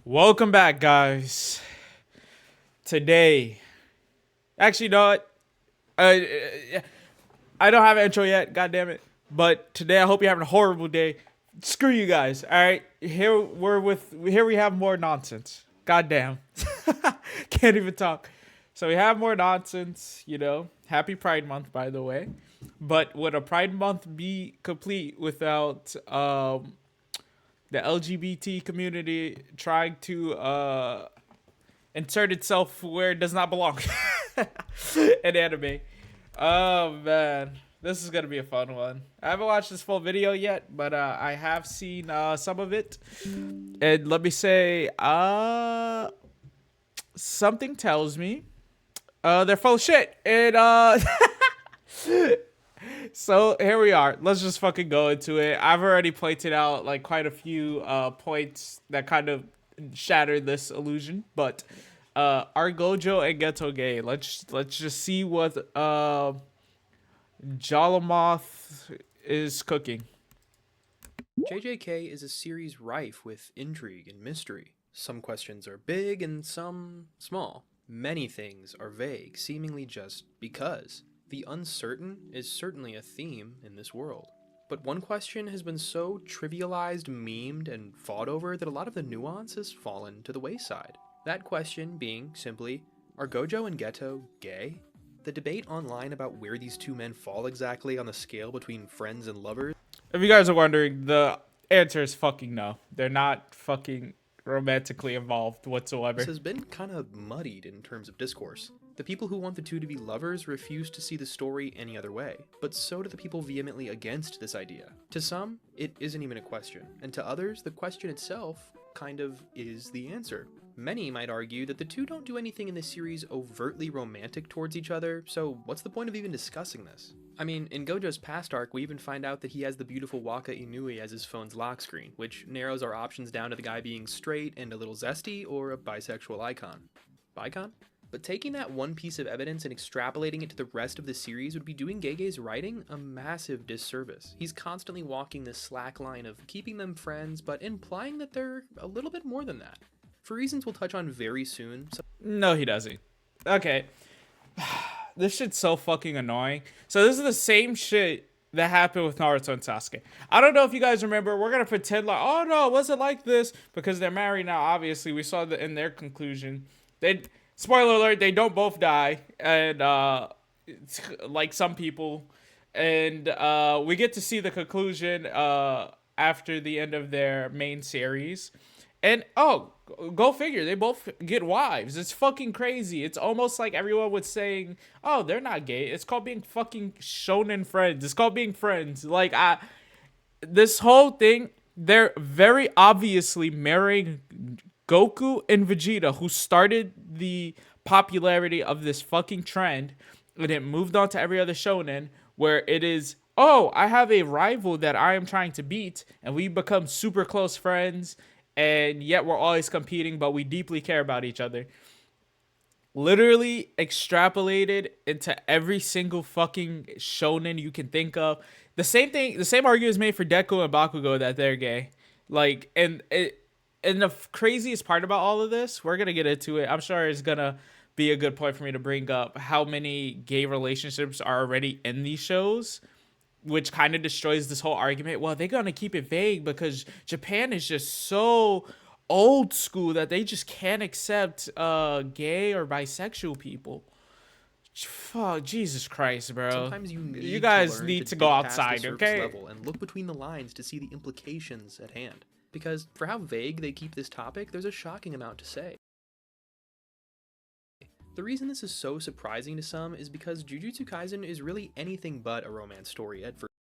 Welcome back, guys. Today, actually, not. Uh, I don't have an intro yet. God damn it! But today, I hope you're having a horrible day. Screw you guys. All right, here we have more nonsense. God damn, can't even talk. So we have more nonsense. Happy Pride Month, by the way. But would a Pride Month be complete without the LGBT community trying to insert itself where it does not belong in anime? Oh man, this is gonna be a fun one. I haven't watched this full video yet, but I have seen some of it, and let me say, something tells me they're full of shit. And so here we are. Let's just fucking go into it. I've already pointed out like quite a few points that kind of shatter this illusion, but are Gojo and Ghetto gay? Let's just see what Jalamoth is cooking. JJK is a series rife with intrigue and mystery. Some questions are big and some small. Many things are vague, seemingly just because. The uncertain is certainly a theme in this world. But one question has been so trivialized, memed, and fought over that a lot of the nuance has fallen to the wayside. That question being simply, are Gojo and Ghetto gay? The debate online about where these two men fall exactly on the scale between friends and lovers. If you guys are wondering, the answer is fucking no. They're not fucking romantically involved whatsoever. This has been kind of muddied in terms of discourse. The people who want the two to be lovers refuse to see the story any other way, but so do the people vehemently against this idea. To some, it isn't even a question, and to others, the question itself kind of is the answer. Many might argue that the two don't do anything in this series overtly romantic towards each other, so what's the point of even discussing this? I mean, in Gojo's past arc, we even find out that he has the beautiful Waka Inui as his phone's lock screen, which narrows our options down to the guy being straight and a little zesty, or a bisexual icon. Bicon? But taking that one piece of evidence and extrapolating it to the rest of the series would be doing Gege's writing a massive disservice. He's constantly walking this slack line of keeping them friends, but implying that they're a little bit more than that. For reasons we'll touch on very soon. No, he doesn't. Okay. This shit's so fucking annoying. So this is the same shit that happened with Naruto and Sasuke. I don't know if you guys remember. We're gonna pretend like, oh no, it wasn't like this because they're married now. Obviously, we saw that in their conclusion. Spoiler alert, they don't both die, and like some people, and we get to see the conclusion after the end of their main series. And oh, go figure, they both get wives. It's fucking crazy. It's almost like everyone was saying, "Oh, they're not gay." It's called being fucking shonen friends. It's called being friends. This whole thing, they're very obviously marrying Goku and Vegeta, who started the popularity of this fucking trend, and it moved on to every other shonen where it is, oh, I have a rival that I am trying to beat, and we become super close friends, and yet we're always competing, but we deeply care about each other. Literally extrapolated into every single fucking shonen you can think of. The same argument is made for Deku and Bakugo that they're gay. And the craziest part about all of this, we're gonna get into it. I'm sure it's gonna be a good point for me to bring up how many gay relationships are already in these shows, which kind of destroys this whole argument. Well, they're gonna keep it vague because Japan is just so old school that they just can't accept gay or bisexual people. Fuck, Jesus Christ, bro. Sometimes you guys learn need to dig go past the outside, surface okay? level and look between the lines to see the implications at hand. Because for how vague they keep this topic, there's a shocking amount to say. The reason this is so surprising to some is because Jujutsu Kaisen is really anything but a romance story at first.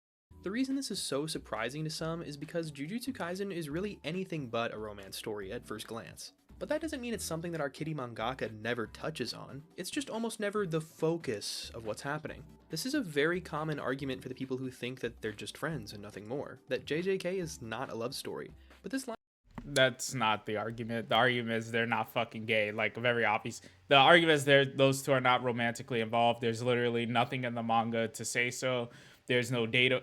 The reason this is so surprising to some is because Jujutsu Kaisen is really anything but a romance story at first glance. But that doesn't mean it's something that our kitty mangaka never touches on. It's just almost never the focus of what's happening. This is a very common argument for the people who think that they're just friends and nothing more, that JJK is not a love story. But this line, that's not the argument. The argument is they're not fucking gay. Like, very obvious. The argument is those two are not romantically involved. There's literally nothing in the manga to say so. There's no data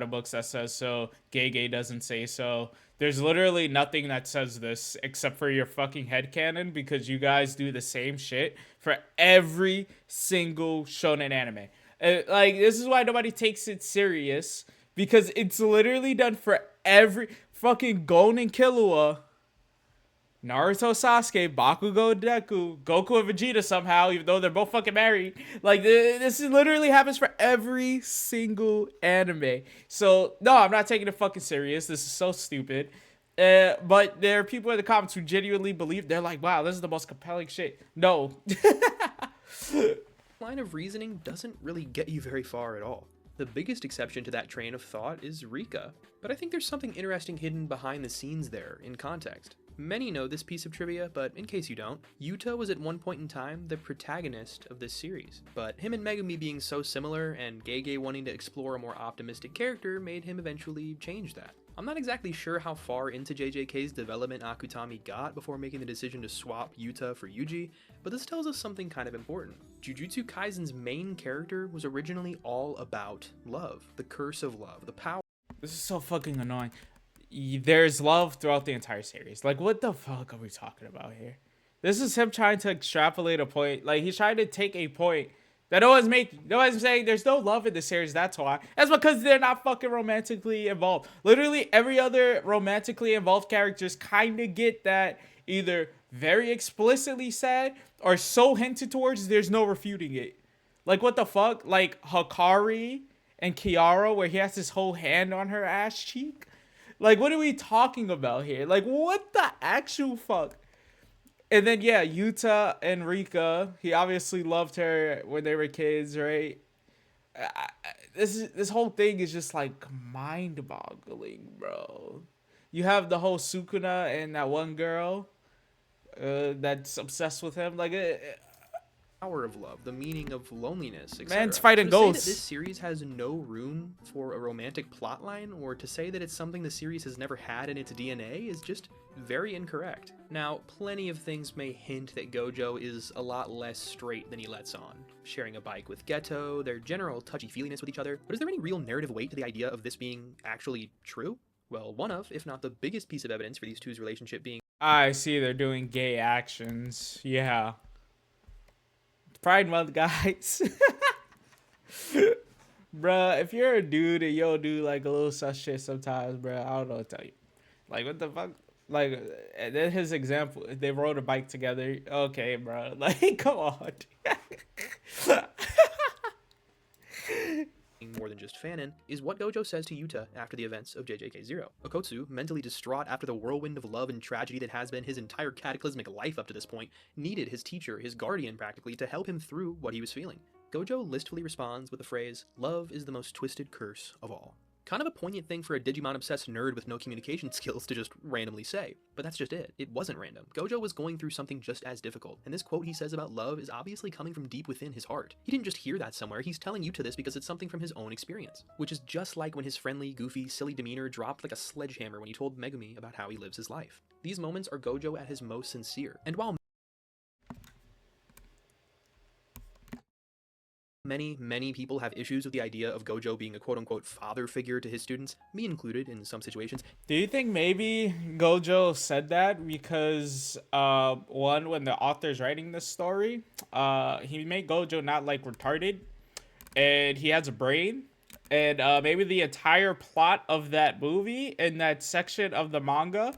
books that says so. Gay doesn't say so. There's literally nothing that says this except for your fucking headcanon because you guys do the same shit for every single shonen anime. Like, this is why nobody takes it serious because it's literally done for every fucking Gon and Killua, Naruto, Sasuke, Bakugo, Deku, Goku, and Vegeta somehow, even though they're both fucking married. Like, this literally happens for every single anime. So, no, I'm not taking it fucking serious. This is so stupid. But there are people in the comments who genuinely believe, they're like, wow, this is the most compelling shit. No. Line of reasoning doesn't really get you very far at all. The biggest exception to that train of thought is Rika, but I think there's something interesting hidden behind the scenes there, in context. Many know this piece of trivia, but in case you don't, Yuta was at one point in time the protagonist of this series, but him and Megumi being so similar and Gege wanting to explore a more optimistic character made him eventually change that. I'm not exactly sure how far into JJK's development Akutami got before making the decision to swap Yuta for Yuji, but this tells us something kind of important. Jujutsu Kaisen's main character was originally all about love, the curse of love, the power. This is so fucking annoying. There's love throughout the entire series. Like, what the fuck are we talking about here? This is him trying to extrapolate a point. Like, he's trying to take a point that no one's saying there's no love in the series. That's why. That's because they're not fucking romantically involved. Literally every other romantically involved characters kind of get that either very explicitly said or so hinted towards there's no refuting it. Like, what the fuck? Like, Hakari and Kiara, where he has his whole hand on her ass cheek. Like, what are we talking about here? Like, what the actual fuck? And then, yeah, Yuta and Rika, he obviously loved her when they were kids, right? This whole thing is just, like, mind-boggling, bro. You have the whole Sukuna and that one girl that's obsessed with him. Like, power of love, the meaning of loneliness, etc. Man's fighting to ghosts. say that this series has no room for a romantic plotline, or to say that it's something the series has never had in its DNA, is just very incorrect. Now, plenty of things may hint that Gojo is a lot less straight than he lets on. Sharing a bike with Ghetto, their general touchy-feeliness with each other, but is there any real narrative weight to the idea of this being actually true? Well, one of, if not the biggest piece of evidence for these two's relationship being I see they're doing gay actions. Yeah. Pride Month, guys. Bruh, if you're a dude and you'll do like a little such shit sometimes, bruh, I don't know what to tell you. Like, what the fuck? Like, and then his example, they rode a bike together. Okay, bro. Like, come on. more than just fanon, is what Gojo says to Yuta after the events of JJK0. Okotsu, mentally distraught after the whirlwind of love and tragedy that has been his entire cataclysmic life up to this point, needed his teacher, his guardian practically, to help him through what he was feeling. Gojo listfully responds with the phrase, "Love is the most twisted curse of all." Kind of a poignant thing for a Digimon-obsessed nerd with no communication skills to just randomly say. But that's just it. It wasn't random. Gojo was going through something just as difficult, and this quote he says about love is obviously coming from deep within his heart. He didn't just hear that somewhere, he's telling Yuta this because it's something from his own experience. Which is just like when his friendly, goofy, silly demeanor dropped like a sledgehammer when he told Megumi about how he lives his life. These moments are Gojo at his most sincere, and while many people have issues with the idea of Gojo being a quote-unquote father figure to his students, me included in some situations. Do you think maybe Gojo said that because, one, when the author's writing this story, he made Gojo not, like, retarded, and he has a brain, and maybe the entire plot of that movie and that section of the manga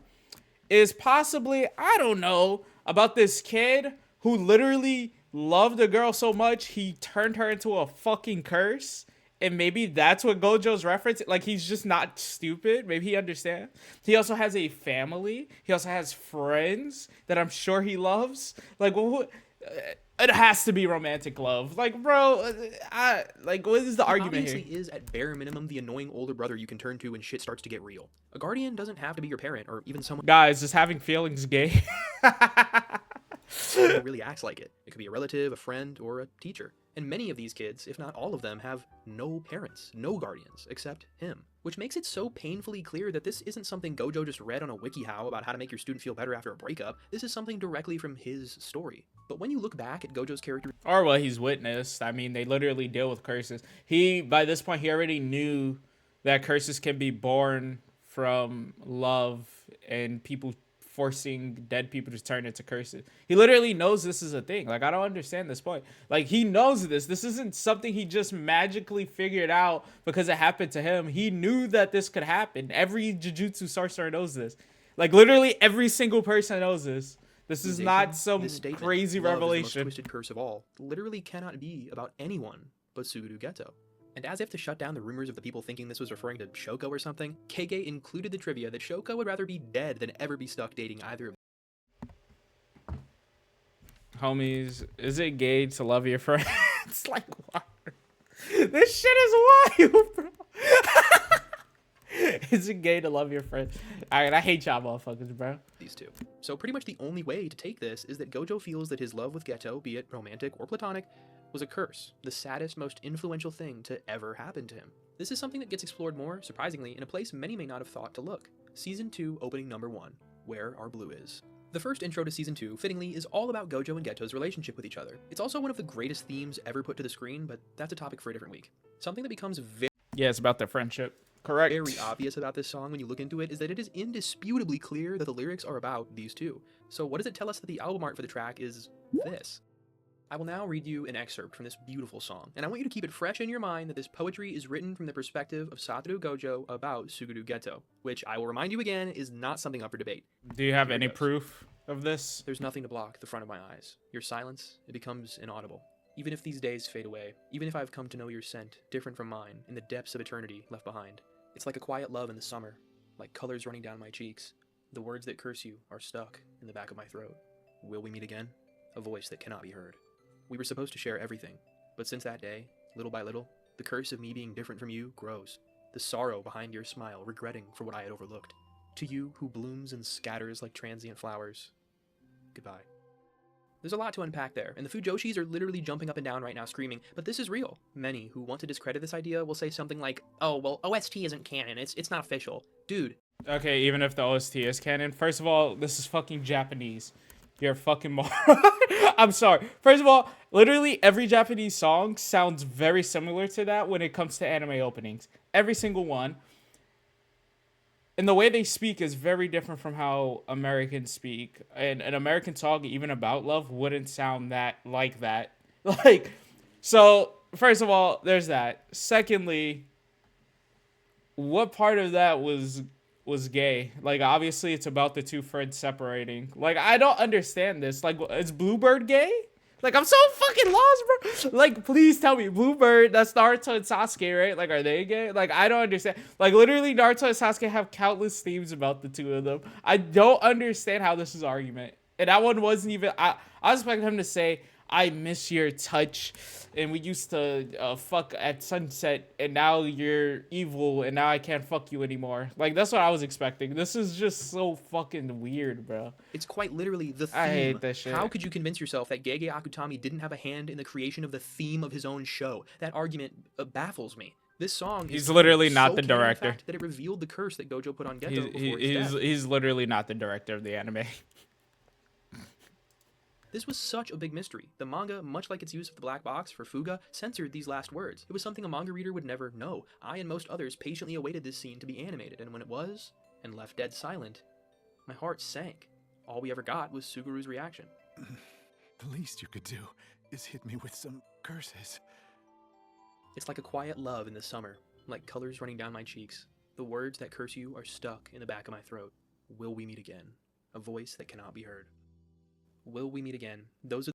is possibly, I don't know, about this kid who literally loved a girl so much he turned her into a fucking curse, and maybe that's what Gojo's reference. Like, he's just not stupid. Maybe he understands. He also has a family. He also has friends that I'm sure he loves. Like, it has to be romantic love. Like, bro, what is the argument here? Obviously is at bare minimum the annoying older brother you can turn to when shit starts to get real. A guardian doesn't have to be your parent or even someone Guys, is having feelings gay? who really acts like it. It could be a relative, a friend, or a teacher. And many of these kids, if not all of them, have no parents, no guardians, except him. Which makes it so painfully clear that this isn't something Gojo just read on a WikiHow about how to make your student feel better after a breakup. This is something directly from his story. But when you look back at Gojo's character, or what he's witnessed, I mean, they literally deal with curses. By this point, he already knew that curses can be born from love and people forcing dead people to turn into curses. He literally knows this is a thing. Like, I don't understand this point. Like, he knows this. This isn't something he just magically figured out because it happened to him. He knew that this could happen. Every Jujutsu sorcerer knows this. Like, literally every single person knows this. This is not some crazy revelation. Love is the most twisted curse of all literally cannot be about anyone but Suguru Ghetto. And as if to shut down the rumors of the people thinking this was referring to Shoko or something, Kage included the trivia that Shoko would rather be dead than ever be stuck dating either of them. Homies, is it gay to love your friends? Like, what? This shit is wild, bro. Is it gay to love your friends? Alright, I hate y'all motherfuckers, bro. These two. So pretty much the only way to take this is that Gojo feels that his love with Ghetto, be it romantic or platonic, was a curse, the saddest, most influential thing to ever happen to him. This is something that gets explored more, surprisingly, in a place many may not have thought to look. Season 2, opening number 1, Where Our Blue Is. The first intro to Season 2, fittingly, is all about Gojo and Ghetto's relationship with each other. It's also one of the greatest themes ever put to the screen, but that's a topic for a different week. Something that becomes yeah, it's about their friendship. Correct. very obvious about this song when you look into it is that it is indisputably clear that the lyrics are about these two. So what does it tell us that the album art for the track is this? I will now read you an excerpt from this beautiful song, and I want you to keep it fresh in your mind that this poetry is written from the perspective of Satoru Gojo about Suguru Ghetto, which I will remind you again is not something up for debate. Do you have any proof of this? There's nothing to block the front of my eyes. Your silence, it becomes inaudible. Even if these days fade away, even if I've come to know your scent, different from mine, in the depths of eternity left behind, it's like a quiet love in the summer, like colors running down my cheeks. The words that curse you are stuck in the back of my throat. Will we meet again? A voice that cannot be heard. We were supposed to share everything, but since that day, little by little, the curse of me being different from you grows. The sorrow behind your smile, regretting for what I had overlooked. To you who blooms and scatters like transient flowers, goodbye. There's a lot to unpack there, and the Fujoshis are literally jumping up and down right now screaming, but this is real. Many who want to discredit this idea will say something like, oh, well, OST isn't canon, it's not official. Dude. Okay, even if the OST is canon, first of all, this is fucking Japanese. You're a fucking moron. I'm sorry. First of all, literally every Japanese song sounds very similar to that when it comes to anime openings. Every single one. And the way they speak is very different from how Americans speak. And an American song, even about love, wouldn't sound that like that. Like, so, first of all, there's that. Secondly, what part of that was gay? Like, obviously, it's about the two friends separating. Like, I don't understand this. Like, is Bluebird gay? Like, I'm so fucking lost, bro. Like, please tell me. Bluebird, that's Naruto and Sasuke, right? Like, are they gay? Like, I don't understand. Like, literally, Naruto and Sasuke have countless themes about the two of them. I don't understand how this is argument. And that one wasn't even... I was expecting him to say, I miss your touch, and we used to fuck at sunset, and now you're evil, and now I can't fuck you anymore. Like, that's what I was expecting. This is just so fucking weird, bro. It's quite literally the theme. I hate this shit. How could you convince yourself that Gege Akutami didn't have a hand in the creation of the theme of his own show? That argument baffles me. This song is literally not so the canon, in director. fact, that it revealed the curse that Gojo put on Ghetto before his death. He's literally not the director of the anime. This was such a big mystery. The manga, much like its use of the black box for Fuga, censored these last words. It was something a manga reader would never know. I and most others patiently awaited this scene to be animated, and when it was, and left dead silent, my heart sank. All we ever got was Suguru's reaction. The least you could do is hit me with some curses. It's like a quiet love in the summer, like colors running down my cheeks. The words that curse you are stuck in the back of my throat. Will we meet again? A voice that cannot be heard. Will we meet again? Those are...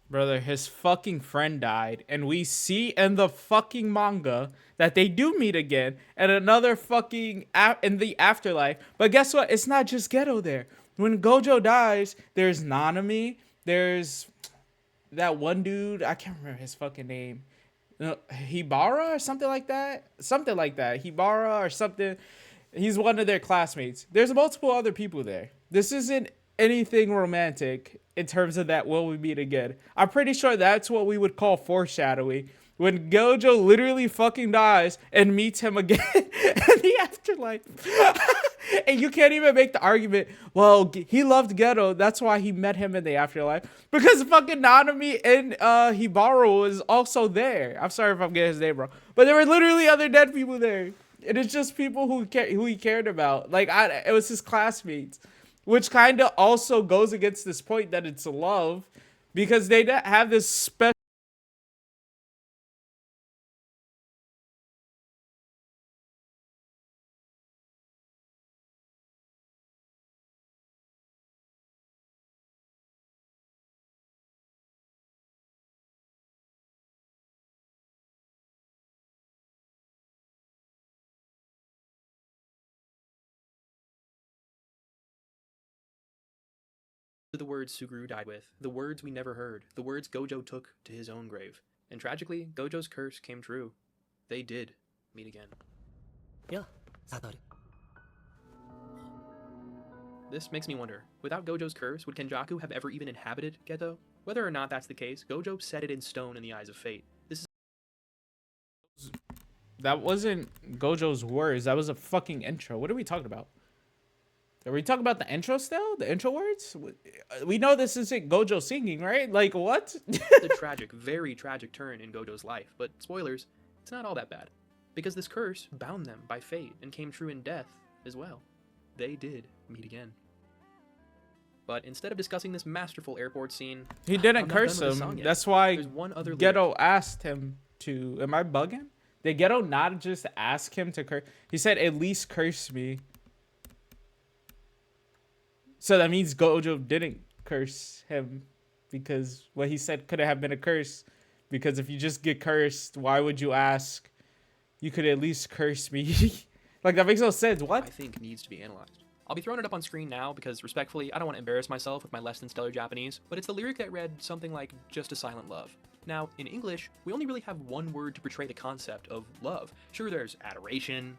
Brother, his fucking friend died, and we see in the fucking manga that they do meet again and another fucking in the afterlife. But guess what? It's not just Ghetto there. When Gojo dies, there's Nanami, there's that one dude, I can't remember his fucking name. Hibara or something like that? Something like that. Hibara or something. He's one of their classmates. There's multiple other people there. This isn't anything romantic in terms of that will we meet again. I'm pretty sure that's what we would call foreshadowing. When Gojo literally fucking dies and meets him again in the afterlife. And you can't even make the argument, well, he loved Ghetto, that's why he met him in the afterlife. Because fucking Nanami and Hibaro was also there. I'm sorry if I'm getting his name wrong. But there were literally other dead people there. And it's just people who he cared about. Like it was his classmates, which kind of also goes against this point that it's love, because they have this special. The words Suguru died with, the words we never heard, the words Gojo took to his own grave. And tragically, Gojo's curse came true. They did meet again. Yeah, Satoru. This makes me wonder, without Gojo's curse, would Kenjaku have ever even inhabited Ghetto? Whether or not that's the case, Gojo set it in stone in the eyes of fate. That wasn't Gojo's words. That was a fucking intro. What are we talking about? Are we talking about the intro still? The intro words? We know this isn't Gojo singing, right? Like, what? It's a tragic, very tragic turn in Gojo's life, but spoilers, it's not all that bad. Because this curse bound them by fate and came true in death as well. They did meet again. But instead of discussing this masterful airport scene, He didn't curse him. That's why there's one other Ghetto lyric. asked him to. Am I bugging? Did Ghetto not just ask him to curse? He said, at least curse me. So that means Gojo didn't curse him, because what he said could have been a curse. Because if you just get cursed, why would you ask? You could at least curse me. Like, that makes no sense. What? I think needs to be analyzed. I'll be throwing it up on screen now because, respectfully, I don't want to embarrass myself with my less than stellar Japanese, but it's the lyric that read something like, just a silent love. Now, in English, we only really have one word to portray the concept of love. Sure, there's adoration,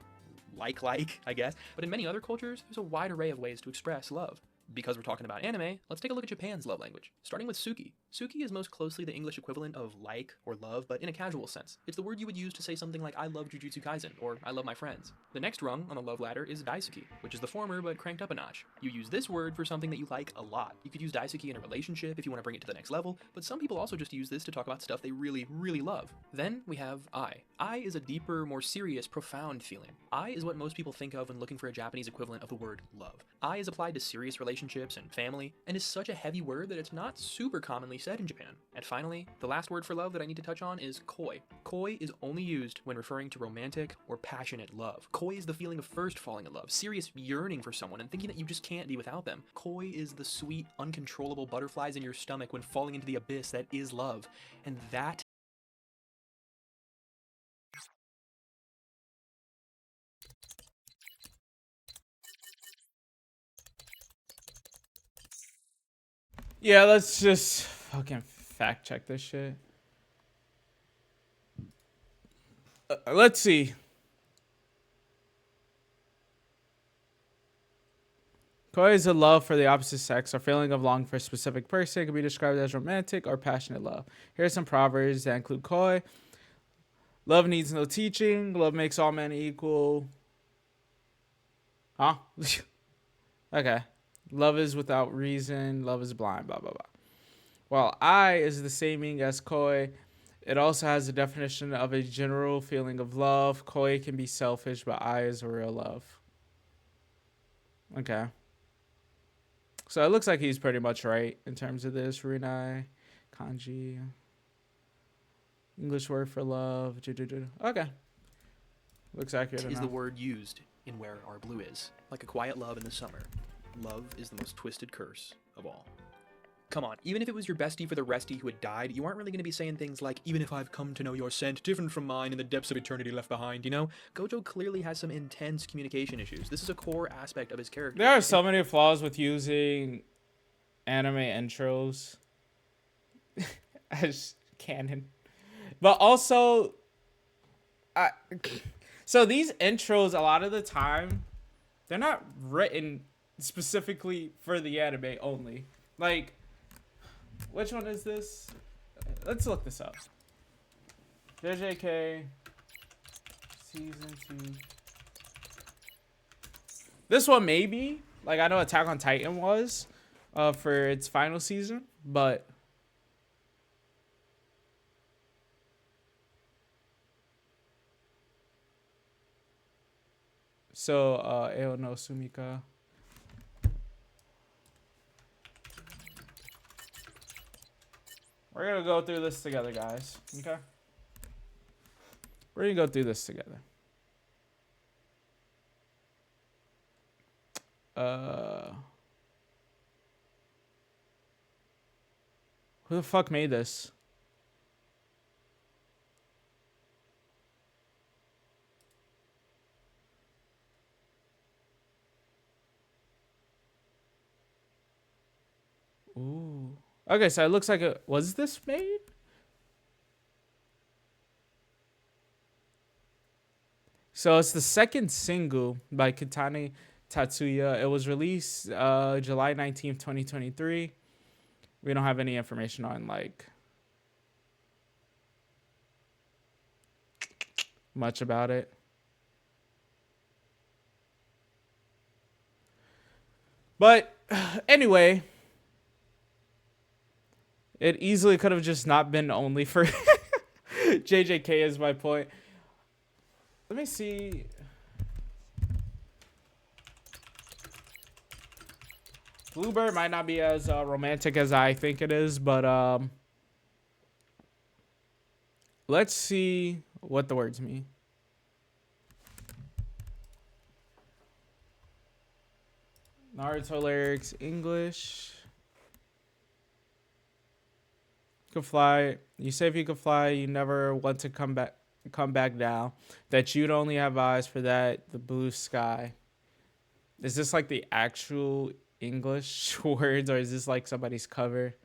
like, I guess, but in many other cultures, there's a wide array of ways to express love. Because we're talking about anime, let's take a look at Japan's love language, starting with Suki. Suki is most closely the English equivalent of like or love, but in a casual sense. It's the word you would use to say something like I love Jujutsu Kaisen, or I love my friends. The next rung on the love ladder is Daisuki, which is the former but cranked up a notch. You use this word for something that you like a lot. You could use Daisuki in a relationship if you want to bring it to the next level, but some people also just use this to talk about stuff they really, really love. Then we have I. I is a deeper, more serious, profound feeling. I is what most people think of when looking for a Japanese equivalent of the word love. I is applied to serious relationships and family, and is such a heavy word that it's not super commonly said in Japan. And finally, the last word for love that I need to touch on is koi. Koi is only used when referring to romantic or passionate love. Koi is the feeling of first falling in love, serious yearning for someone and thinking that you just can't be without them. Koi is the sweet, uncontrollable butterflies in your stomach when falling into the abyss that is love. And that Yeah, let's just fucking fact check this shit. Let's see. Koi is a love for the opposite sex, or feeling of longing for a specific person. It can be described as romantic or passionate love. Here are some proverbs that include koi. Love needs no teaching. Love makes all men equal. Huh? Okay. Love is without reason. Love is blind. Blah, blah, blah. While I is the same meaning as koi, it also has the definition of a general feeling of love. Koi can be selfish, but I is a real love. Okay. So it looks like he's pretty much right in terms of this. Runai, kanji, English word for love. Okay. Looks accurate is enough. the word used in Where Our Blue Is. Like a quiet love in the summer. Love is the most twisted curse of all. Come on, even if it was your bestie for the restie who had died, you aren't really going to be saying things like, even if I've come to know your scent, different from mine in the depths of eternity left behind, you know? Gojo clearly has some intense communication issues. This is a core aspect of his character. There are so many flaws with using anime intros as canon. But also, so these intros, a lot of the time, they're not written specifically for the anime only. Like, which one is this? Let's look this up. JJK season 2. This one maybe. Like, I know Attack on Titan was for its final season, but So, Eo no Sumika. We're gonna go through this together, guys. Okay? We're gonna go through this together. Who the fuck made this? Ooh. Okay, so it looks like it was this made? So it's the second single by Kitane Tatsuya. It was released July 19th, 2023. We don't have any information on like much about it. But anyway, it easily could have just not been only for JJK is my point. Let me see. Bluebird might not be as romantic as I think it is, but let's see what the words mean. Naruto lyrics, English. You can fly. You say if you could fly, you never want to come back down. That you'd only have eyes for that, the blue sky. Is this like the actual English words, or is this like somebody's cover?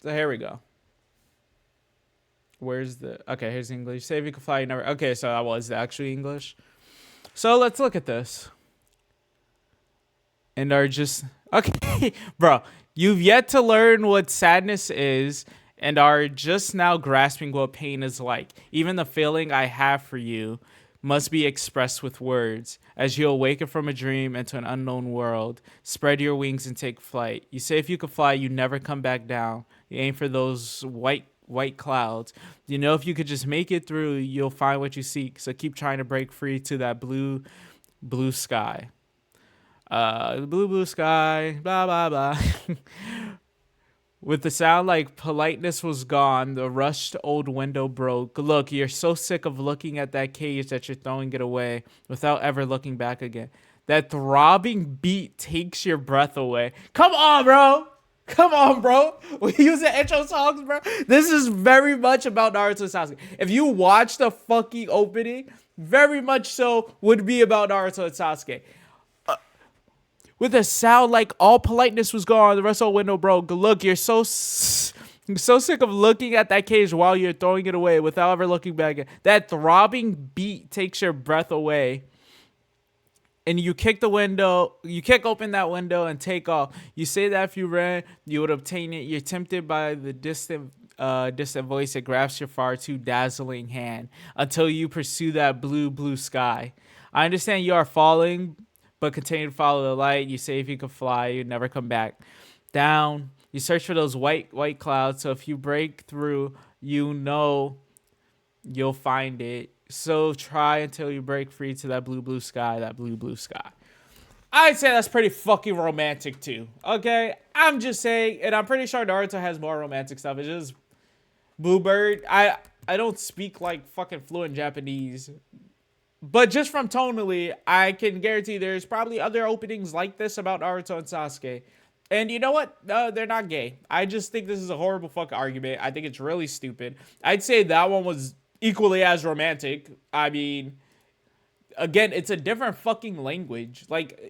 So here we go. Where's the... Okay, here's English. Say if you could fly, you never... Okay, so that was the actual English. So let's look at this. And are just... Okay, bro. You've yet to learn what sadness is and are just now grasping what pain is like. Even the feeling I have for you must be expressed with words. As you awaken from a dream into an unknown world, spread your wings and take flight. You say if you could fly, you never come back down. You aim for those white clouds. You know if you could just make it through, you'll find what you seek. So keep trying to break free to that blue sky. Blue sky, blah, blah, blah. With the sound like politeness was gone, the rushed old window broke. Look, you're so sick of looking at that cage that you're throwing it away without ever looking back again. That throbbing beat takes your breath away. Come on, bro. Come on, bro. We use the intro songs, bro. This is very much about Naruto Sasuke. If you watch the fucking opening, very much so would be about Naruto and Sasuke. With a sound like all politeness was gone, the rest of the window broke. Look, you're so sick of looking at that cage while you're throwing it away without ever looking back. That throbbing beat takes your breath away. And you kick open that window and take off. You say that if you ran, you would obtain it. You're tempted by the distant voice that grabs your far too dazzling hand until you pursue that blue sky. I understand you are falling, but continue to follow the light. You say if you could fly, you'd never come back down. You search for those white clouds. So if you break through, you know you'll find it. So try until you break free to that blue sky, that blue sky. I'd say that's pretty fucking romantic too. Okay? I'm just saying, and I'm pretty sure Naruto has more romantic stuff. It's just Bluebird. I don't speak like fucking fluent Japanese. But just from tonally, I can guarantee there's probably other openings like this about Naruto and Sasuke. And you know what? They're not gay. I just think this is a horrible fucking argument. I think it's really stupid. I'd say that one was equally as romantic. I mean, again, it's a different fucking language. Like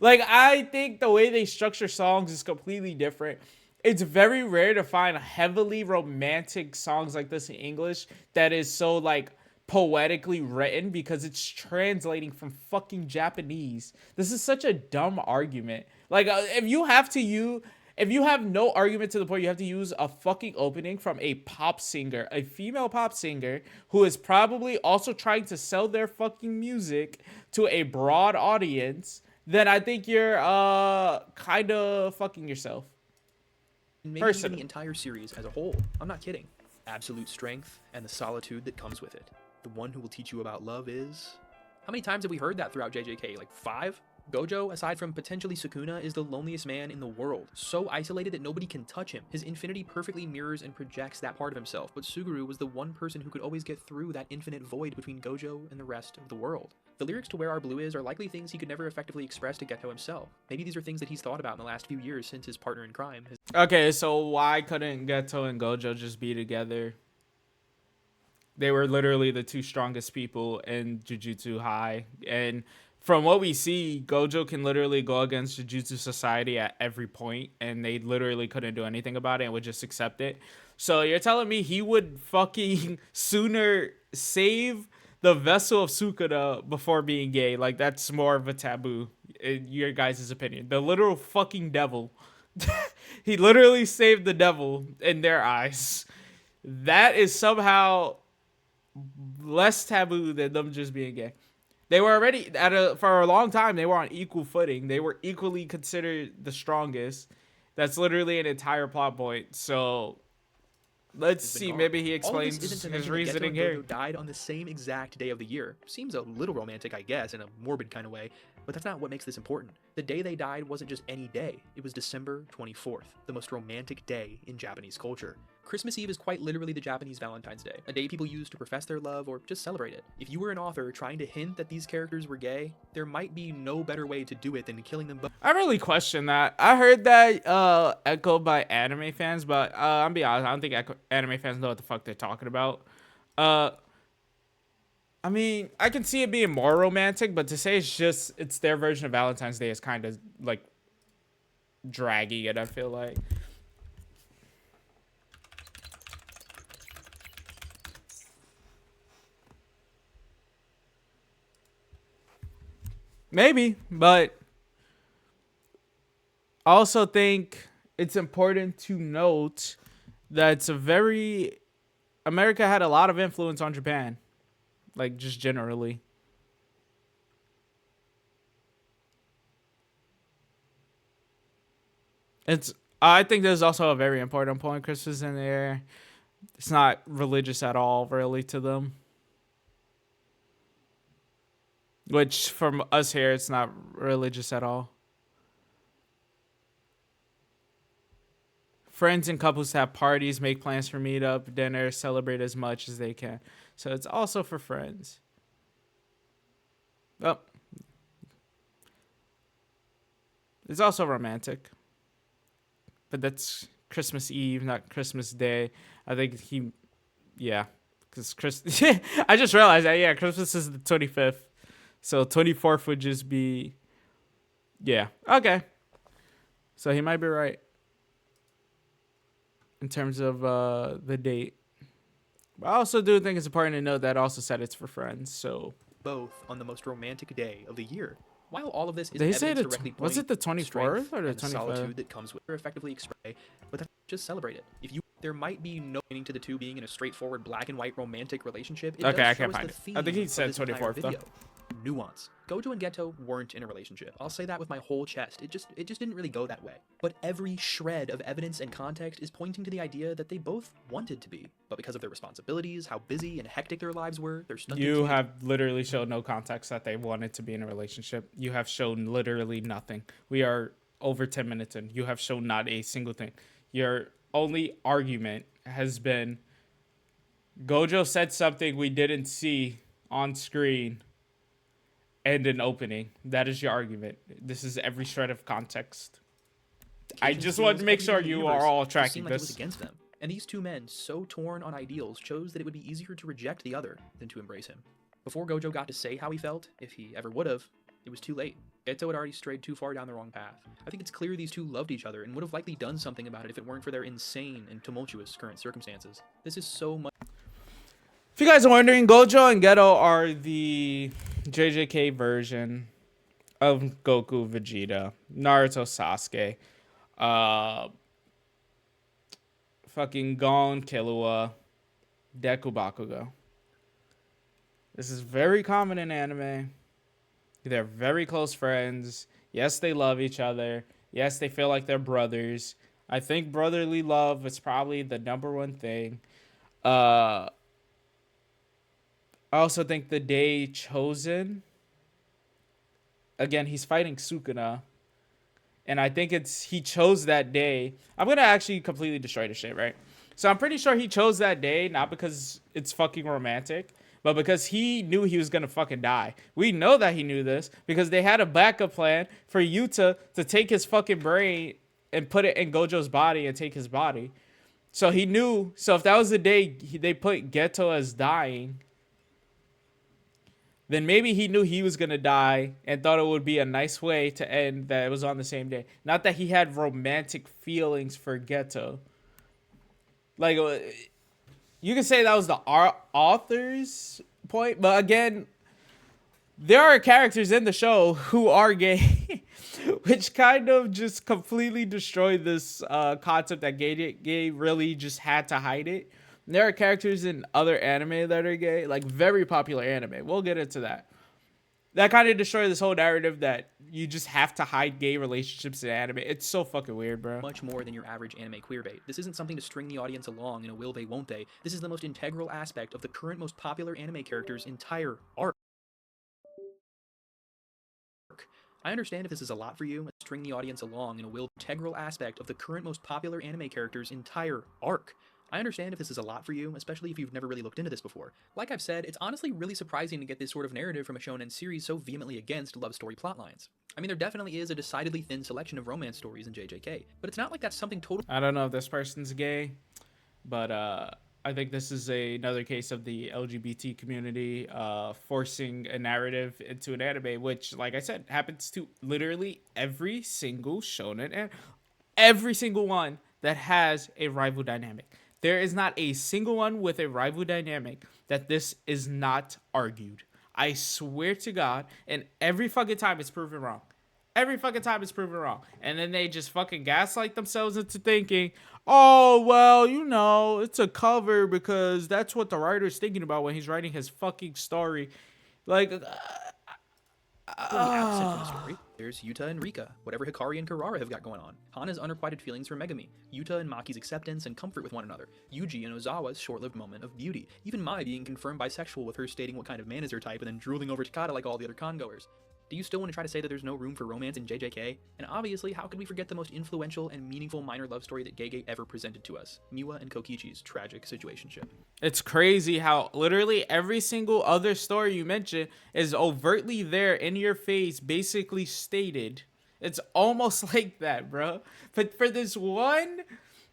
I think the way they structure songs is completely different. It's very rare to find heavily romantic songs like this in English that is so like poetically written because it's translating from fucking Japanese. This is such a dumb argument. Like if you have no argument to the point you have to use a fucking opening from a pop singer, a female pop singer who is probably also trying to sell their fucking music to a broad audience, then I think you're kind of fucking yourself. Maybe even the entire series as a whole. I'm not kidding. absolute strength, and the solitude that comes with it. The one who will teach you about love is... How many times have we heard that throughout JJK? Like 5? Gojo, aside from potentially Sukuna, is the loneliest man in the world, so isolated that nobody can touch him. His infinity perfectly mirrors and projects that part of himself, but Suguru was the one person who could always get through that infinite void between Gojo and the rest of the world. The lyrics to Where Our Blue Is are likely things he could never effectively express to Ghetto himself. Maybe these are things that he's thought about in the last few years since his partner in crime has... Okay, so why couldn't Ghetto and Gojo just be together? They were literally the two strongest people in Jujutsu High, and from what we see, Gojo can literally go against Jujutsu Society at every point, and they literally couldn't do anything about it and would just accept it. So you're telling me he would fucking sooner save the vessel of Sukuna before being gay? Like, that's more of a taboo, in your guys' opinion. The literal fucking devil. He literally saved the devil in their eyes. That is somehow less taboo than them just being gay. They were already for a long time. They were on equal footing. They were equally considered the strongest. That's literally an entire plot point. So let's see. Maybe he explains his reasoning here. Gojo died on the same exact day of the year. Seems a little romantic, I guess, in a morbid kind of way. But that's not what makes this important. The day they died wasn't just any day. It was December 24th, the most romantic day in Japanese culture. Christmas Eve is quite literally the Japanese Valentine's Day, a day people use to profess their love or just celebrate it. If you were an author trying to hint that these characters were gay, there might be no better way to do it than killing them both. I really question that. I heard that echoed by anime fans, but I'm be honest, I don't think anime fans know what the fuck they're talking about. I mean, I can see it being more romantic, but to say it's their version of Valentine's Day is kind of like dragging it, I feel like. Maybe, but I also think it's important to note that America had a lot of influence on Japan, like just generally. I think there's also a very important point, Chris, is in there. It's not religious at all, really, to them. Which, from us here, it's not religious at all. Friends and couples have parties, make plans for meetup, dinner, celebrate as much as they can. So it's also for friends. Oh. It's also romantic. But that's Christmas Eve, not Christmas Day. I think yeah. Because I just realized that, yeah, Christmas is the 25th. So 24th would just be, yeah, okay. So he might be right in terms of the date. But I also do think it's important to note that also said it's for friends. So both on the most romantic day of the year. While all of this is they say directly was it the 24th or the 25th? Solitude that comes with effectively express, but that's just celebrate it. There might be no meaning to the two being in a straightforward black and white romantic relationship. Okay, I can't find it. I think he said 24th though. Nuance. Gojo and Ghetto weren't in a relationship. I'll say that with my whole chest. It just didn't really go that way. But every shred of evidence and context is pointing to the idea that they both wanted to be. But because of their responsibilities, how busy and hectic their lives were, they're stuck. You have literally shown no context that they wanted to be in a relationship. You have shown literally nothing. We are over 10 minutes in. You have shown not a single thing. Your only argument has been Gojo said something we didn't see on screen and an opening. That is your argument. This is every shred of context. I just wanted to make sure you are all tracking this. It was against them. And these two men, so torn on ideals, chose that it would be easier to reject the other than to embrace him. Before Gojo got to say how he felt, if he ever would have, it was too late. Ghetto had already strayed too far down the wrong path. I think it's clear these two loved each other and would have likely done something about it if it weren't for their insane and tumultuous current circumstances. This is so much. If you guys are wondering, Gojo and Ghetto are the JJK version of Goku, Vegeta, Naruto, Sasuke, fucking Gon, Killua, Deku, Bakugo. This is very common in anime. They're very close friends. Yes, they love each other. Yes, they feel like they're brothers. I think brotherly love is probably the number one thing. Uh, I also think the day chosen. Again, he's fighting Sukuna, and I think he chose that day. I'm gonna actually completely destroy the shit, right? So I'm pretty sure he chose that day not because it's fucking romantic, but because he knew he was gonna fucking die. We know that he knew this because they had a backup plan for Yuta to take his fucking brain and put it in Gojo's body and take his body. So he knew. So if that was the day they put Ghetto as dying, then maybe he knew he was going to die and thought it would be a nice way to end that it was on the same day. Not that he had romantic feelings for Ghetto. Like, you can say that was the author's point, but again, there are characters in the show who are gay, which kind of just completely destroyed this concept that gay really just had to hide it. There are characters in other anime that are gay, like very popular anime. We'll get into that. That kind of destroyed this whole narrative that you just have to hide gay relationships in anime. It's so fucking weird, bro. Much more than your average anime queerbait. This isn't something to string the audience along in a will they, won't they. This is the most integral aspect of the current most popular anime character's entire arc. I understand if this is a lot for you, string the audience along in a integral aspect of the current most popular anime character's entire arc. I understand if this is a lot for you, especially if you've never really looked into this before. Like I've said, it's honestly really surprising to get this sort of narrative from a shonen series so vehemently against love story plotlines. I mean, there definitely is a decidedly thin selection of romance stories in JJK, but it's not like that's something totally... I don't know if this person's gay, but I think this is another case of the LGBT community forcing a narrative into an anime, which, like I said, happens to literally every single shonen and every single one that has a rival dynamic. There is not a single one with a rival dynamic that this is not argued. I swear to God, and every fucking time it's proven wrong. Every fucking time it's proven wrong. And then they just fucking gaslight themselves into thinking, oh, well, you know, it's a cover because that's what the writer's thinking about when he's writing his fucking story. Like, absent from the story. There's Yuta and Rika, whatever Hikari and Karara have got going on. Hana's unrequited feelings for Megami, Yuta and Maki's acceptance and comfort with one another, Yuji and Ozawa's short-lived moment of beauty, even Mai being confirmed bisexual with her stating what kind of man is her type and then drooling over Takada like all the other con-goers. Do you still want to try to say that there's no room for romance in JJK? And obviously, how could we forget the most influential and meaningful minor love story that Gege ever presented to us, Miwa and Kokichi's tragic situationship? It's crazy how literally every single other story you mention is overtly there in your face, basically stated. It's almost like that, bro. But for this one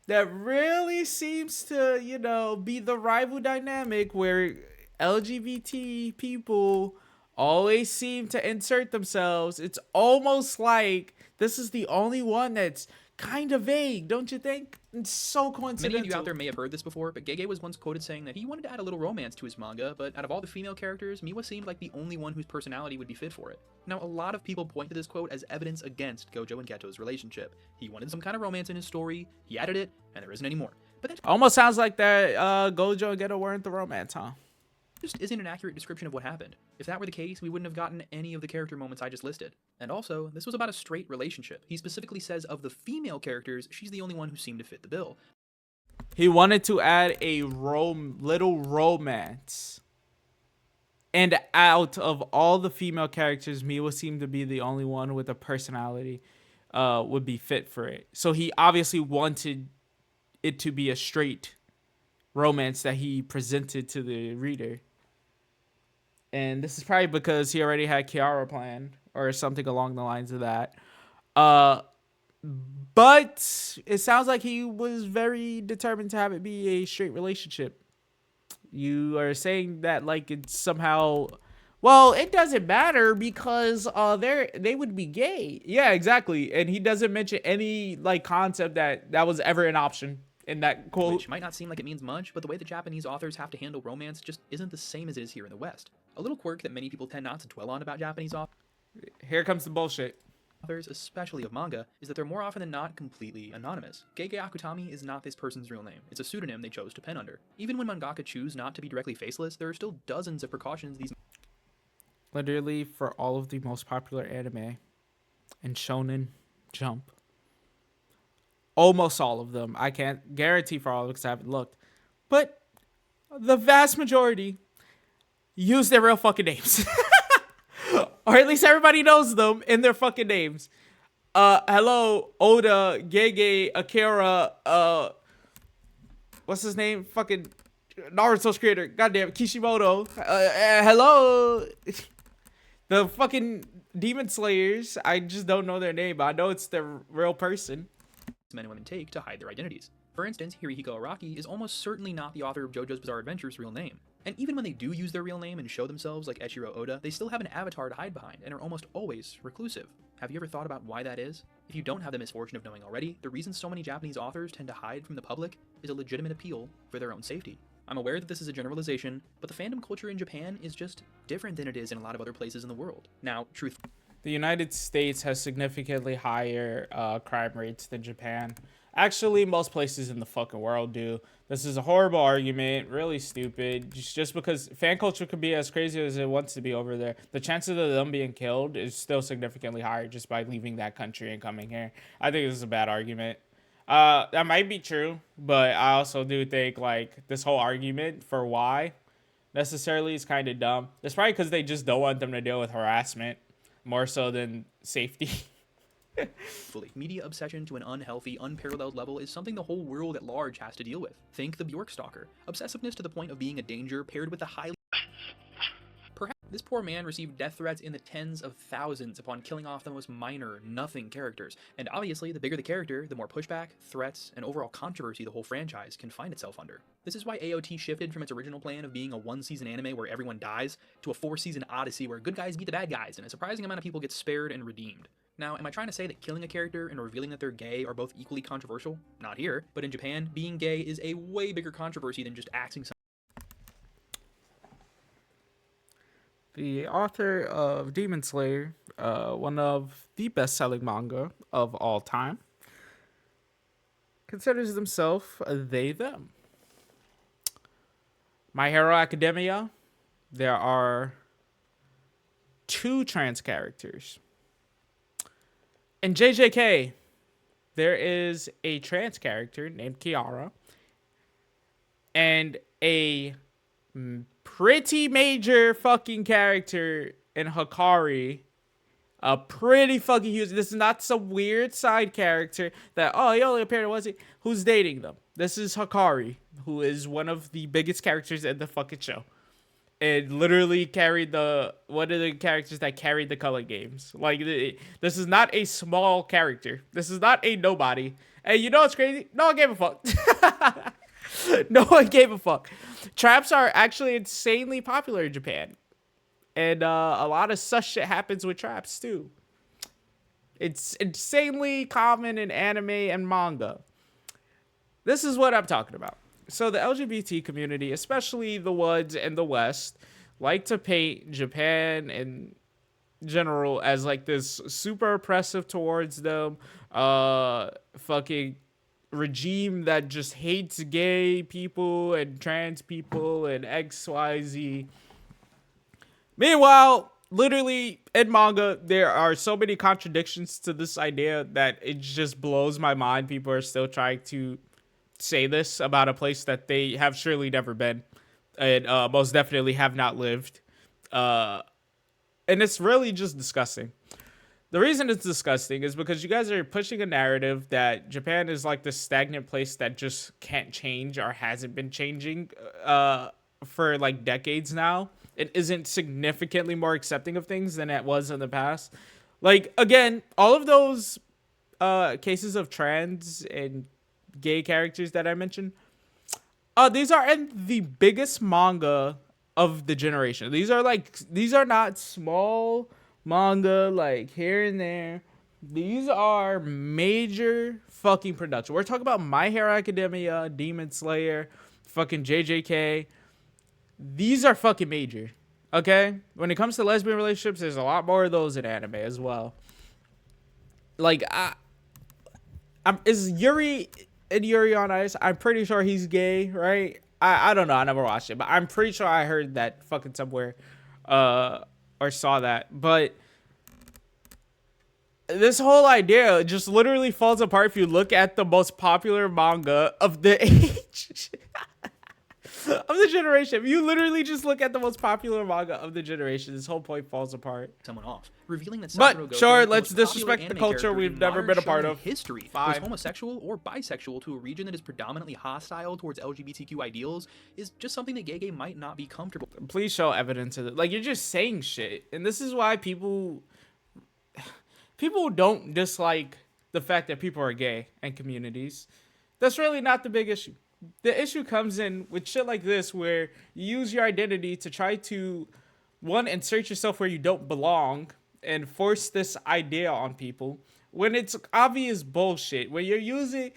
that really seems to, you know, be the rival dynamic where LGBT people always seem to insert themselves, it's almost like this is the only one that's kind of vague, don't you think? It's so coincidental. Many of you out there may have heard this before, but Gege was once quoted saying that he wanted to add a little romance to his manga, but out of all the female characters, Miwa seemed like the only one whose personality would be fit for it. Now, a lot of people point to this quote as evidence against Gojo and Ghetto's relationship. He wanted some kind of romance in his story, he added it, and there isn't any more. But that almost sounds like that Gojo and Ghetto weren't the romance, huh? just isn't an accurate description of what happened. If that were the case, we wouldn't have gotten any of the character moments I just listed. And also, this was about a straight relationship. He specifically says of the female characters, she's the only one who seemed to fit the bill. He wanted to add a little romance. And out of all the female characters, Miwa seemed to be the only one with a personality would be fit for it. So he obviously wanted it to be a straight romance that he presented to the reader. And this is probably because he already had Kiara planned or something along the lines of that. But it sounds like he was very determined to have it be a straight relationship. You are saying that like it's somehow, well, it doesn't matter because they would be gay. Yeah, exactly. And he doesn't mention any like concept that was ever an option in that quote. Which might not seem like it means much, but the way the Japanese authors have to handle romance just isn't the same as it is here in the West. A little quirk that many people tend not to dwell on about Japanese Here comes the bullshit. authors, especially of manga, is that they're more often than not completely anonymous. Gege Akutami is not this person's real name. It's a pseudonym they chose to pen under. Even when mangaka choose not to be directly faceless, there are still dozens of precautions these Literally for all of the most popular anime and Shonen Jump. Almost all of them. I can't guarantee for all of them because I haven't looked. But the vast majority use their real fucking names. Or at least everybody knows them in their fucking names. Hello, Oda, Gege, Akira, what's his name? Fucking Naruto's creator. Goddamn, Kishimoto. Hello. The fucking Demon Slayers. I just don't know their name, but I know it's their real person. Men and women take to hide their identities. For instance, Hirohiko Araki is almost certainly not the author of JoJo's Bizarre Adventure's real name. And even when they do use their real name and show themselves like Eiichiro Oda, they still have an avatar to hide behind and are almost always reclusive. Have you ever thought about why that is? If you don't have the misfortune of knowing already, the reason so many Japanese authors tend to hide from the public is a legitimate appeal for their own safety. I'm aware that this is a generalization, but the fandom culture in Japan is just different than it is in a lot of other places in the world. Now, The United States has significantly higher crime rates than Japan. Actually, most places in the fucking world do. This is a horrible argument, really stupid. Just because fan culture could be as crazy as it wants to be over there, the chances of them being killed is still significantly higher just by leaving that country and coming here. I think this is a bad argument. That might be true, but I also do think like this whole argument for why necessarily is kind of dumb. It's probably because they just don't want them to deal with harassment more so than safety. Media obsession to an unhealthy, unparalleled level is something the whole world at large has to deal with. Think the Bjork stalker. Obsessiveness to the point of being a danger paired with a highly... Perhaps this poor man received death threats in the tens of thousands upon killing off the most minor, nothing characters. And obviously, the bigger the character, the more pushback, threats, and overall controversy the whole franchise can find itself under. This is why AOT shifted from its original plan of being a one-season anime where everyone dies to a 4-season odyssey where good guys beat the bad guys and a surprising amount of people get spared and redeemed. Now, am I trying to say that killing a character and revealing that they're gay are both equally controversial? Not here, but in Japan, being gay is a way bigger controversy than just axing someone. The author of Demon Slayer, one of the best-selling manga of all time, considers himself a they/them. My Hero Academia, there are 2 trans characters. In JJK, there is a trans character named Kiara and a pretty major fucking character in Hikari. A pretty fucking huge. This is not some weird side character that, oh, he only appeared once. Who's dating them? This is Hikari, who is one of the biggest characters in the fucking show. It literally carried one of the characters that carried the color games. Like, this is not a small character. This is not a nobody. And you know what's crazy? No one gave a fuck. No one gave a fuck. Traps are actually insanely popular in Japan. And a lot of such shit happens with traps, too. It's insanely common in anime and manga. This is what I'm talking about. So the LGBT community, especially the ones in the West, like to paint Japan in general as like this super oppressive towards them, fucking regime that just hates gay people and trans people and XYZ. Meanwhile, literally in manga, there are so many contradictions to this idea that it just blows my mind. People are still trying to say this about a place that they have surely never been and most definitely have not lived. And it's really just disgusting. The reason it's disgusting is because you guys are pushing a narrative that Japan is like this stagnant place that just can't change or hasn't been changing for like decades now. It isn't significantly more accepting of things than it was in the past. Like, again, all of those cases of trans and gay characters that I mentioned, these are in the biggest manga of the generation. These are not small manga like here and there. These are major fucking production. We're talking about My Hero Academia, Demon Slayer, fucking JJK. These are fucking major. Okay? When it comes to lesbian relationships, there's a lot more of those in anime as well. Like, is Yuri in Yuri on Ice? I'm pretty sure he's gay, right? I don't know. I never watched it, but I'm pretty sure I heard that fucking somewhere, or saw that. But this whole idea just literally falls apart if you look at the most popular manga of the age. of the generation. If you literally just look at the most popular manga of the generation, this whole point falls apart. Someone off, revealing that But, Satoru Gojo, sure, the let's most popular disrespect the anime culture character we've in never modern been a part shonen of. history, was Fine. homosexual or bisexual to a region that is predominantly hostile towards LGBTQ ideals is just something that Gege might not be comfortable with. Please show evidence of it. Like, you're just saying shit. And this is why people don't dislike the fact that people are gay and communities. That's really not the big issue. The issue comes in with shit like this, where you use your identity to try to, one, insert yourself where you don't belong and force this idea on people when it's obvious bullshit. When you're using,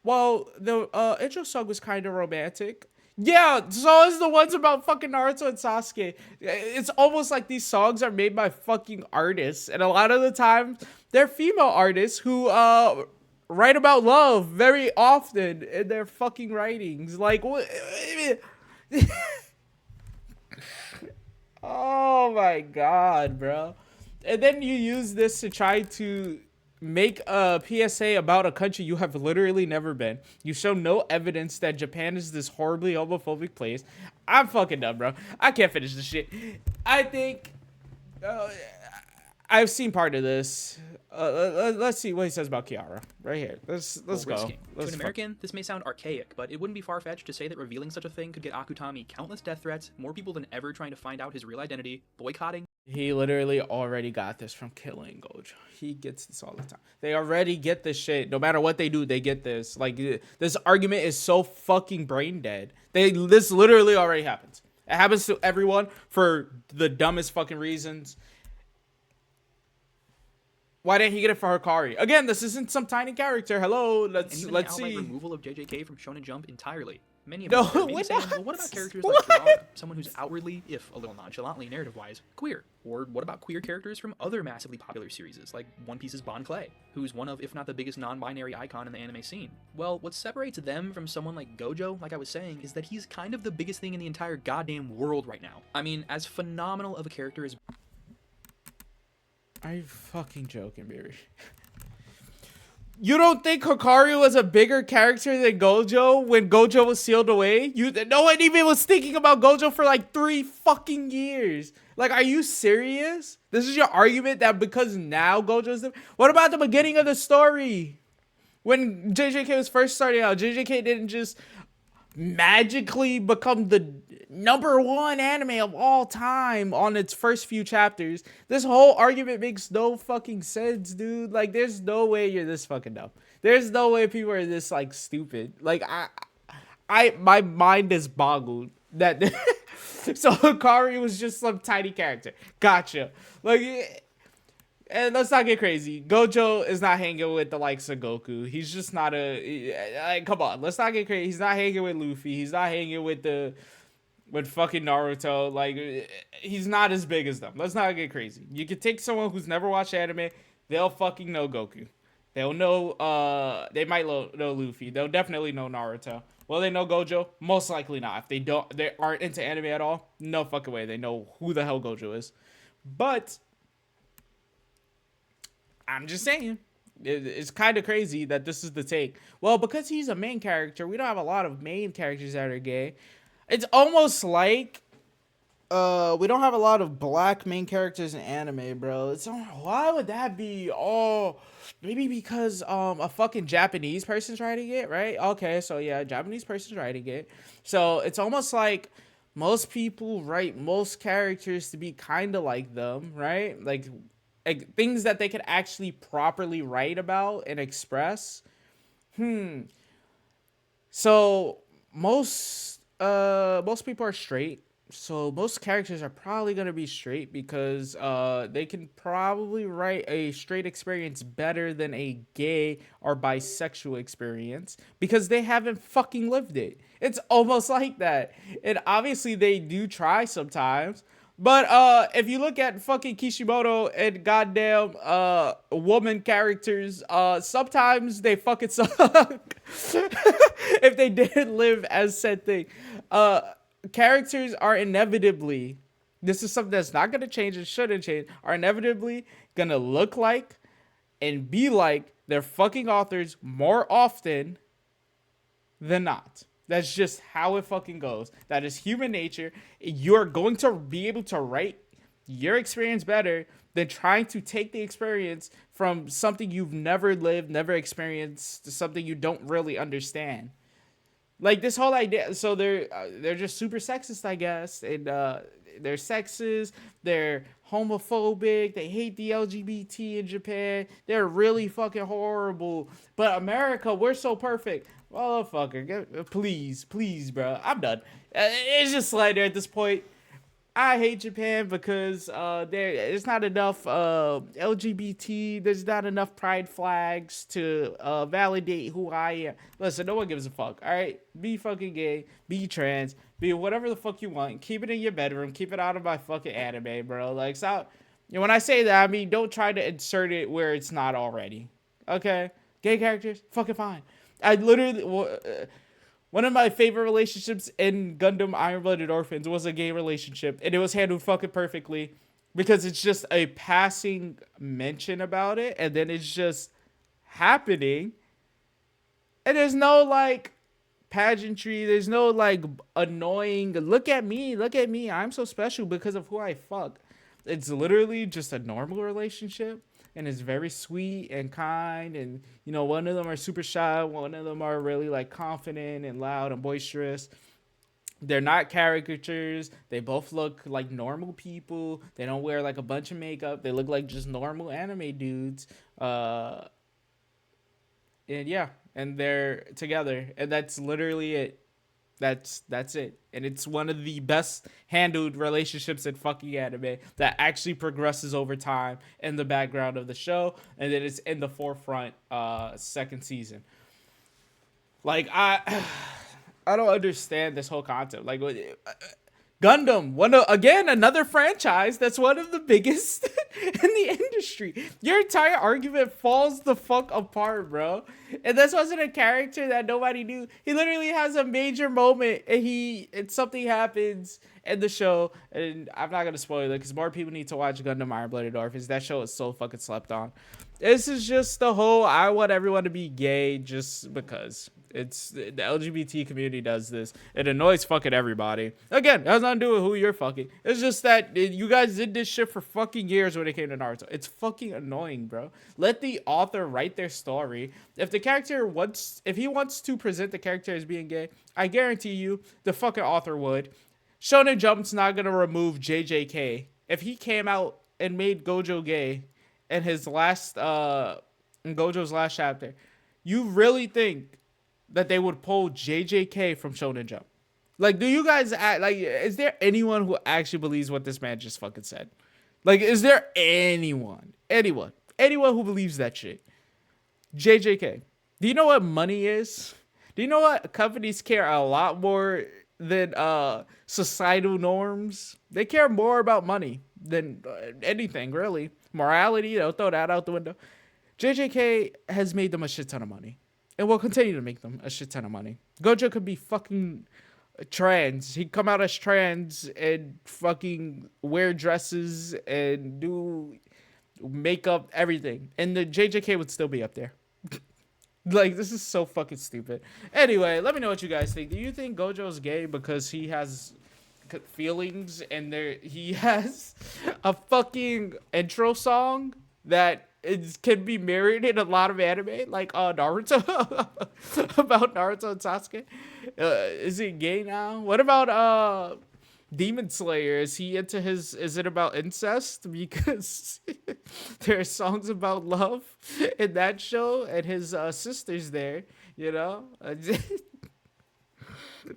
well, the intro song was kind of romantic. Yeah, so is the ones about fucking Naruto and Sasuke. It's almost like these songs are made by fucking artists, and a lot of the time they're female artists who write about love very often in their fucking writings. Like, what? Oh my god, bro. And then you use this to try to make a PSA about a country you have literally never been. You show no evidence that Japan is this horribly homophobic place. I'm fucking done, bro. I can't finish this shit. I think I've seen part of this. Let's see what he says about Kiara right here. Let's go. Risking. Let's To an American, this may sound archaic, but it wouldn't be far-fetched to say that revealing such a thing could get Akutami countless death threats, more people than ever trying to find out his real identity, boycotting. He literally already got this from killing Gojo. He gets this all the time. They already get this shit. No matter what they do, they get this. Like, this argument is so fucking brain dead. This literally already happens. It happens to everyone for the dumbest fucking reasons. Why didn't he get it for Hikari? Again, this isn't some tiny character. Hello, let's see. Removal of JJK from Shonen Jump entirely. Many of No, them may be what saying, not? well, what about characters like Kurara, someone who's outwardly, if a little nonchalantly narrative-wise, queer? Or what about queer characters from other massively popular series, like One Piece's Bon Clay, who's one of, if not the biggest non-binary icon in the anime scene? Well, what separates them from someone like Gojo, like I was saying, is that he's kind of the biggest thing in the entire goddamn world right now. I mean, as phenomenal of a character as... Are you fucking joking, baby? You don't think Hikari was a bigger character than Gojo when Gojo was sealed away? No one even was thinking about Gojo for like 3 fucking years. Like, are you serious? This is your argument that because now Gojo's the... What about the beginning of the story? When JJK was first starting out, JJK didn't just magically become the #1 anime of all time on its first few chapters. This whole argument makes no fucking sense, dude. Like, there's no way you're this fucking dumb. There's no way people are this, like, stupid. Like, my mind is boggled that so Hikari was just some tiny character. Gotcha. Like, and let's not get crazy. Gojo is not hanging with the likes of Goku. He's just not come on, let's not get crazy. He's not hanging with Luffy. He's not hanging with fucking Naruto. Like, he's not as big as them. Let's not get crazy. You could take someone who's never watched anime. They'll fucking know Goku. They'll know, they might know Luffy. They'll definitely know Naruto. Will they know Gojo? Most likely not. If they aren't into anime at all, no fucking way. They know who the hell Gojo is. But I'm just saying, it's kind of crazy that this is the take. Well, because he's a main character, we don't have a lot of main characters that are gay. It's almost like we don't have a lot of black main characters in anime, bro. Why would that be? Oh, maybe because a fucking Japanese person's writing it, right? Okay, so yeah, Japanese person's writing it. So it's almost like most people write most characters to be kind of like them, right? Like things that they could actually properly write about and express. So most people are straight. So most characters are probably going to be straight because they can probably write a straight experience better than a gay or bisexual experience because they haven't fucking lived it. It's almost like that. And obviously they do try sometimes. But if you look at fucking Kishimoto and goddamn woman characters, sometimes they fucking suck. If they didn't live as said thing. Characters are inevitably, this is something that's not going to change and shouldn't change, are inevitably going to look like and be like their fucking authors more often than not. That's just how it fucking goes. That is human nature. You're going to be able to write your experience better than trying to take the experience from something you've never lived, never experienced, to something you don't really understand. Like this whole idea, so they're just super sexist, I guess, and they're sexist, they're homophobic, they hate the LGBT in Japan, they're really fucking horrible. But America, we're so perfect. Motherfucker, please, bro, I'm done. It's just slander at this point. I hate Japan because there's not enough LGBT. There's not enough pride flags to validate who I am. Listen, no one gives a fuck. All right, be fucking gay, be trans, be whatever the fuck you want. Keep it in your bedroom. Keep it out of my fucking anime, bro. Like, stop. You know, when I say that, I mean don't try to insert it where it's not already. Okay, gay characters, fucking fine. I literally. One of my favorite relationships in Gundam Iron-Blooded Orphans was a gay relationship, and it was handled fucking perfectly because it's just a passing mention about it, and then it's just happening, and there's no, like, pageantry, there's no, like, annoying, look at me, I'm so special because of who I fuck. It's literally just a normal relationship. And it's very sweet and kind. And, you know, one of them are super shy. One of them are really, like, confident and loud and boisterous. They're not caricatures. They both look like normal people. They don't wear, like, a bunch of makeup. They look like just normal anime dudes. And, yeah. And they're together. And that's literally it. That's it. And it's one of the best handled relationships in fucking anime that actually progresses over time in the background of the show, and then it's in the forefront second season. Like, I don't understand this whole concept. Like, Gundam, another franchise that's one of the biggest in the industry. Your entire argument falls the fuck apart, bro. And this wasn't a character that nobody knew. He literally has a major moment, and something happens in the show, and I'm not gonna spoil it because more people need to watch Gundam Iron-Blooded Orphans. That show is so fucking slept on. This is just the whole I want everyone to be gay just because. It's the LGBT community does this. It annoys fucking everybody. Again, it has nothing to do with who you're fucking. It's just that you guys did this shit for fucking years when it came to Naruto. It's fucking annoying, bro. Let the author write their story. If he wants to present the character as being gay, I guarantee you the fucking author would. Shonen Jump's not gonna remove JJK. If he came out and made Gojo gay in his last in Gojo's last chapter, you really think that they would pull JJK from Shonen Jump? Like, do you guys is there anyone who actually believes what this man just fucking said? Like, is there anyone who believes that shit? JJK. Do you know what money is? Do you know what companies care a lot more than societal norms? They care more about money than anything, really. Morality, they'll throw that out the window. JJK has made them a shit ton of money. And will continue to make them a shit ton of money. Gojo could be fucking trans. He'd come out as trans and fucking wear dresses and do makeup, everything. And the JJK would still be up there. Like, this is so fucking stupid. Anyway, let me know what you guys think. Do you think Gojo's gay because he has feelings and he has a fucking intro song that can be married in a lot of anime, like Naruto, about Naruto and Sasuke? Is he gay now? What about Demon Slayer? Is it about incest? Because there are songs about love in that show, and his sister's there, you know?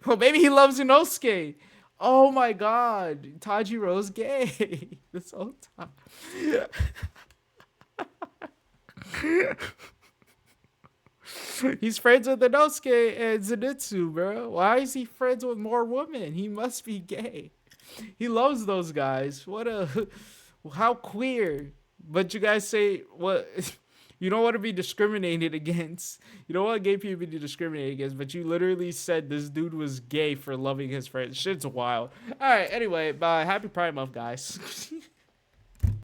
Well, maybe he loves Inosuke. Oh my god, Tajiro's gay this whole time. He's friends with Inosuke and Zenitsu, bro. Why is he friends with more women? He must be gay. He loves those guys. How queer. But you guys say, what? You don't want to be discriminated against. You don't want gay people to be discriminated against, but you literally said this dude was gay for loving his friends. Shit's wild. All right, anyway, bye. Happy Pride Month, guys.